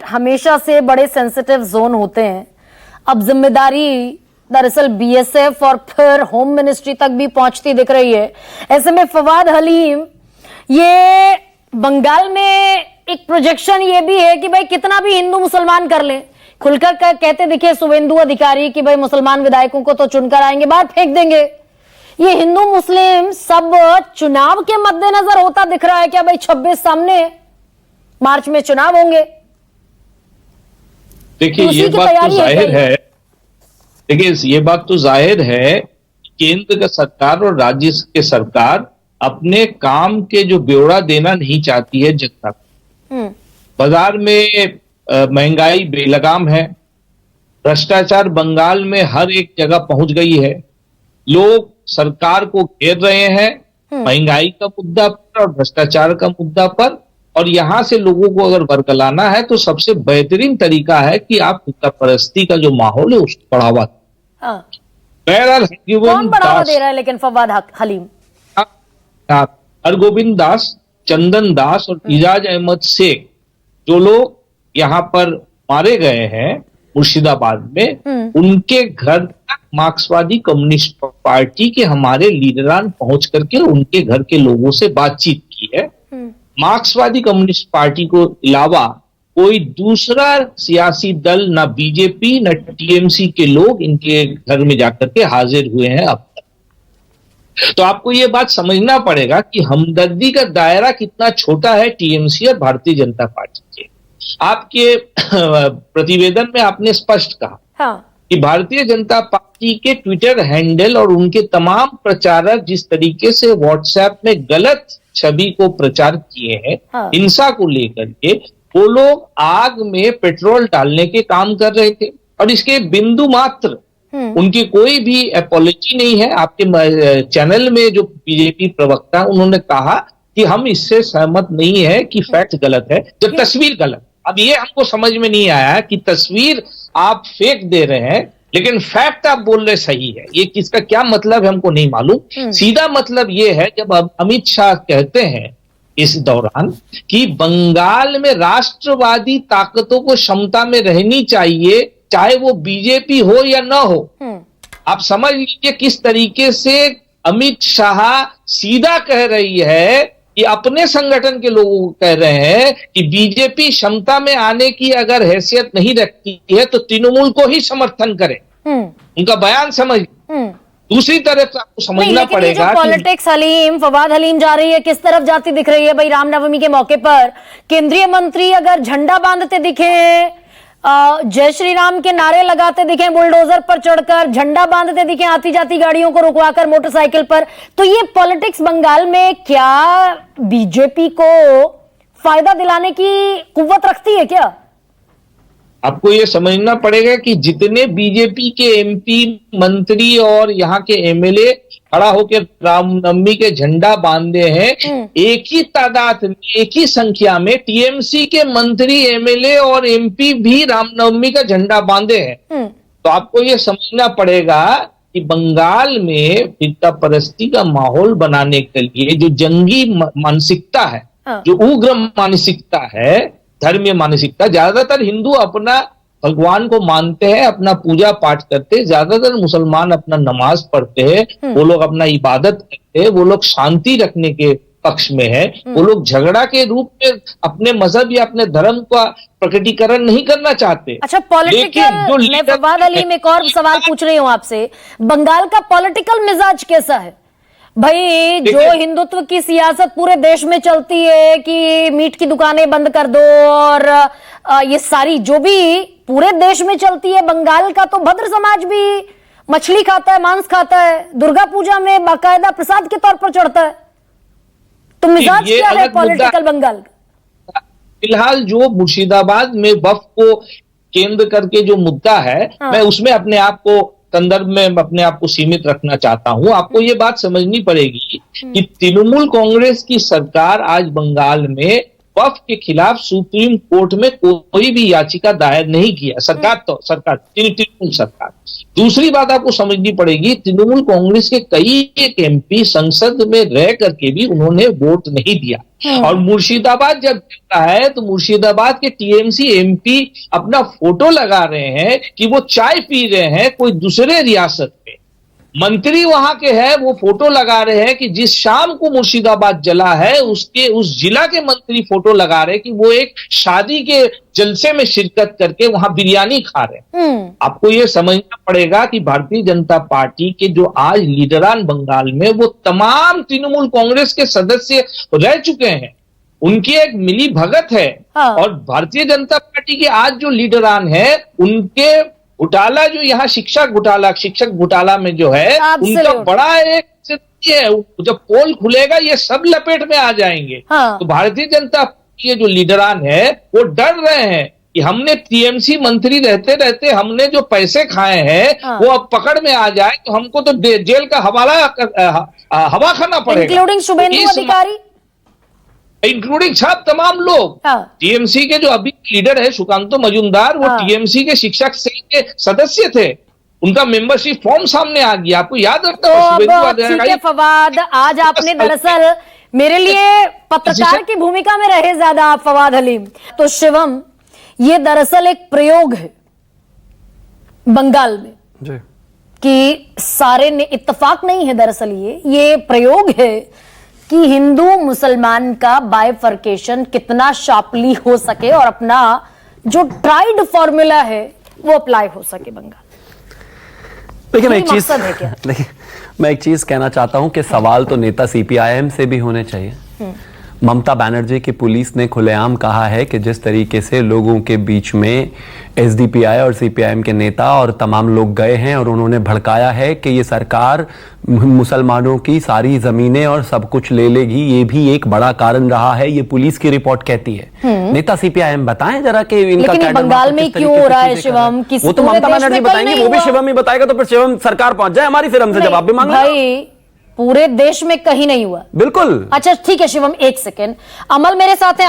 हमेशा से बड़े सेंसिटिव जोन होते हैं। अब जिम्मेदारी दरअसल बीएसएफ और फिर होम मिनिस्ट्री तक भी पहुंचती दिख रही है। ऐसे में फवाद हलीम, ये बंगाल में एक प्रोजेक्शन ये भी है कि भाई कितना भी हिंदू मुसलमान कर लें, खुलकर कहते दिखे शुभेंदु अधिकारी कि भाई मुसलमान विधायकों को तो चुनकर आएंगे, बाहर फेंक देंगे। ये हिंदू मुस्लिम सब चुनाव के मद्देनजर होता दिख रहा है क्या? भाई 26 सामने, मार्च में चुनाव होंगे। देखिए ये बात तो जाहिर है, देखिए ये बात तो जाहिर है, केंद्र का सरकार और राज्य के सरकार अपने काम के जो ब्यौरा देना नहीं चाहती है जनता को। बाजार में महंगाई बेलगाम है, भ्रष्टाचार बंगाल में हर एक जगह पहुंच गई है, लोग सरकार को घेर रहे हैं महंगाई का मुद्दा पर और भ्रष्टाचार का मुद्दा पर। और यहां से लोगों को अगर बरगलाना है तो सबसे बेहतरीन तरीका है कि आप हिंसा परस्ती का जो माहौल है उसको बढ़ावा दें। बहरहाल कौन बढ़ावा दे रहा है लेकिन फवाद हलीम? हरगोविंद दास, चंदन दास और इजाज अहमद शेख, जो लोग यहाँ पर मारे गए हैं मुर्शिदाबाद में, उनके घर तक मार्क्सवादी कम्युनिस्ट पार्टी के हमारे लीडरान पहुंच करके उनके घर के लोगों से बातचीत की है। मार्क्सवादी कम्युनिस्ट पार्टी को अलावा कोई दूसरा सियासी दल, ना बीजेपी न टीएमसी के लोग इनके घर में जाकर के हाजिर हुए हैं अब तक। तो आपको ये बात समझना पड़ेगा कि हमदर्दी का दायरा कितना छोटा है टीएमसी और भारतीय जनता पार्टी के। आपके प्रतिवेदन में आपने स्पष्ट कहा कि भारतीय जनता पार्टी के ट्विटर हैंडल और उनके तमाम प्रचारक जिस तरीके से व्हाट्सएप में गलत छवि को प्रचार किए हैं हिंसा को लेकर के, वो लोग आग में पेट्रोल डालने के काम कर रहे थे और इसके बिंदु मात्र उनकी कोई भी अपॉलॉजी नहीं है। आपके चैनल में जो बीजेपी प्रवक्ता उन्होंने कहा कि हम इससे सहमत नहीं है कि फैक्ट गलत है जब तस्वीर गलत। अब ये हमको समझ में नहीं आया कि तस्वीर आप फेक दे रहे हैं लेकिन फैक्ट आप बोल रहे सही है, ये किसका क्या मतलब है हमको नहीं मालूम। सीधा मतलब ये है, जब अमित शाह कहते हैं इस दौरान कि बंगाल में राष्ट्रवादी ताकतों को क्षमता में रहनी चाहिए, चाहे वो बीजेपी हो या ना हो। आप समझ लीजिए किस तरीके से अमित शाह सीधा कह रही है कि अपने संगठन के लोगों को कह रहे हैं कि बीजेपी क्षमता में आने की अगर हैसियत नहीं रखती है तो तृणमूल को ही समर्थन करें। उनका बयान समझ। दूसरी तरफ आपको समझना पड़ेगा पॉलिटिक्स हलीम, फवाद हलीम जा रही है, किस तरफ जाती दिख रही है? भाई रामनवमी के मौके पर केंद्रीय मंत्री अगर झंडा बांधते दिखे, जय श्री राम के नारे लगाते दिखे, बुलडोजर पर चढ़कर झंडा बांधते दिखे, आती जाती गाड़ियों को रुकवाकर मोटरसाइकिल पर, तो ये पॉलिटिक्स बंगाल में क्या बीजेपी को फायदा दिलाने की कुव्वत रखती है क्या? आपको ये समझना पड़ेगा कि जितने बीजेपी के एमपी, मंत्री और यहाँ के एमएलए खड़ा होकर रामनवमी के झंडा बांधे हैं, एक ही तादाद में, एक ही संख्या में टीएमसी के मंत्री, एमएलए और एमपी भी रामनवमी का झंडा बांधे हैं। तो आपको ये समझना पड़ेगा कि बंगाल में फिरका परस्ती का माहौल बनाने के लिए जो जंगी मानसिकता है, जो उग्र मानसिकता है, धर्मीय मानसिकता, ज्यादातर हिंदू अपना भगवान को मानते हैं, अपना पूजा पाठ करते हैं, ज्यादातर मुसलमान अपना नमाज पढ़ते हैं, वो लोग अपना इबादत करते हैं, वो लोग शांति रखने के पक्ष में है, वो लोग झगड़ा के रूप में अपने मजहब या अपने धर्म का प्रकटीकरण नहीं करना चाहते। अच्छा, पॉलिटिकल, मैं फवाद हलीम एक और सवाल पूछ रही हूँ आपसे, बंगाल का पॉलिटिकल मिजाज कैसा है? भाई जो हिंदुत्व की सियासत पूरे देश में चलती है कि मीट की दुकानें बंद कर दो और ये सारी जो भी पूरे देश में चलती है, बंगाल का तो भद्र समाज भी मछली खाता है, मांस खाता है, दुर्गा पूजा में बाकायदा प्रसाद के तौर पर चढ़ता है। तो मिजाज क्या है पॉलिटिकल बंगाल का? फिलहाल जो मुर्शिदाबाद में वक्फ को केंद्र करके जो मुद्दा है, मैं उसमें अपने आप को संदर्भ में अपने आप को सीमित रखना चाहता हूं। आपको ये बात समझनी पड़ेगी कि तृणमूल कांग्रेस की सरकार आज बंगाल में वक्फ के खिलाफ सुप्रीम कोर्ट में कोई भी याचिका दायर नहीं किया, सरकार तृणमूल सरकार। दूसरी बात आपको समझनी पड़ेगी, तृणमूल कांग्रेस के कई एक एमपी संसद में रह करके भी उन्होंने वोट नहीं दिया। और मुर्शिदाबाद जब चलता है तो मुर्शिदाबाद के टीएमसी एमपी अपना फोटो लगा रहे हैं कि वो चाय पी रहे हैं कोई दूसरे रियासत में। मंत्री वहां के हैं, वो फोटो लगा रहे हैं कि जिस शाम को मुर्शिदाबाद जला है उसके उस जिला के मंत्री फोटो लगा रहे हैं कि वो एक शादी के जलसे में शिरकत करके वहां बिरयानी खा रहे हैं। आपको ये समझना पड़ेगा कि भारतीय जनता पार्टी के जो आज लीडरान बंगाल में वो तमाम तृणमूल कांग्रेस के सदस्य रह चुके हैं, उनकी एक मिली भगत है। और भारतीय जनता पार्टी के आज जो लीडरान है उनके घोटाला जो यहाँ शिक्षक घोटाला में जो है उनका बड़ा एक है, जब पोल खुलेगा ये सब लपेट में आ जाएंगे। तो भारतीय जनता पार्टी के जो लीडरान है वो डर रहे हैं कि हमने टीएमसी मंत्री रहते रहते हमने जो पैसे खाए हैं वो अब पकड़ में आ जाए तो हमको तो जेल का हवा खाना पड़ेगा, इंक्लूडिंग शुभेंदु अधिकारी, इंक्लूडिंग सब तमाम लोग। टीएमसी के जो अभी लीडर है सुकांतो मजूमदार, वो टीएमसी के शिक्षक सेल के सदस्य थे, उनका मेंबरशिप फॉर्म सामने आ गया, आपको याद रखता है फवाद। आज आपने दरअसल मेरे लिए पत्रकार की भूमिका में रहे ज्यादा आप फवाद हलीम। तो शिवम, ये दरअसल एक प्रयोग है बंगाल में जी, कि सारे ने इत्तेफाक नहीं है, दरअसल ये प्रयोग है कि हिंदू मुसलमान का बाइफर्केशन कितना शार्पली हो सके और अपना जो ट्राइड फॉर्मूला है वो अप्लाई हो सके बंगाल। लेकिन मैं एक चीज कहना चाहता हूं कि सवाल तो नेता सीपीआईएम से भी होने चाहिए। ममता बनर्जी की पुलिस ने खुलेआम कहा है कि जिस तरीके से लोगों के बीच में एसडीपीआई और सीपीआईएम के नेता और तमाम लोग गए हैं और उन्होंने भड़काया है कि ये सरकार मुसलमानों की सारी जमीनें और सब कुछ ले लेगी, ये भी एक बड़ा कारण रहा है, ये पुलिस की रिपोर्ट कहती है। नेता सीपीआईएम बताएं जरा कि इनका बंगाल में क्यों हो रहा है शिवम? वो तो ममता बनर्जी बताएंगे, वो भी शिवम ही बताएगा, तो फिर शिवम सरकार पहुंच जाए हमारी, फिर हमसे जवाब भी मांग भाई। पूरे देश में कहीं नहीं हुआ, बिल्कुल। अच्छा ठीक है शिवम, एक सेकेंड, अमल मेरे साथ है।